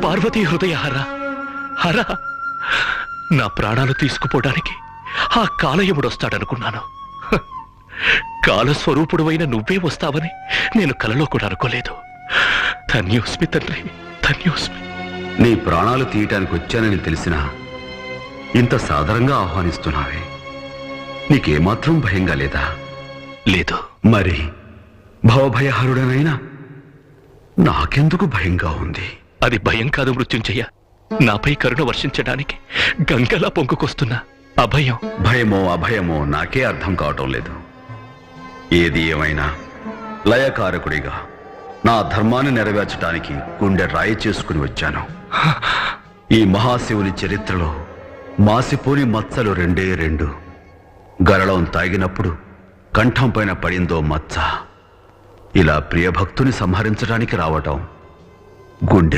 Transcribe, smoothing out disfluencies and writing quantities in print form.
పార్వతీ హృదయ హర హర నా ప్రాణాలు తీసుకుపోవడానికి ఆ కాలయముడు వస్తాడనుకున్నాను. కాలస్వరూపుడువైన నువ్వే వస్తావని నేను కలలో కూడా అనుకోలేదు. ధన్యోస్మి తండ్రి, ధన్యోస్మి. నీ ప్రాణాలు తీయటానికి వచ్చానని తెలిసినా ఇంత సాదరంగా ఆహ్వానిస్తున్నావే, నీకేమాత్రం భయంగా లేదా? లేదు. మరి భవభయహరుడనైనా నాకెందుకు భయంగా ఉంది? అది భయం కాదు మృత్యుంజయ, నాపై కరుణ వర్షించడానికి గంగలా పొంగుకొస్తున్న అభయం. భయమో అభయమో నాకే అర్థం కావటం లేదు. ఏది ఏమైనా లయకారకుడిగా నా ధర్మాన్ని నెరవేర్చడానికి గుండె రాయి చేసుకుని వచ్చాను. ఈ మహాశివుని చరిత్రలో మాసిపోని మచ్చలు రెండే రెండు. గరళం తాగినప్పుడు కంఠం పైన పడిందో మచ్చ. ఇలా ప్రియభక్తుని సంహరించడానికి రావటం గుండె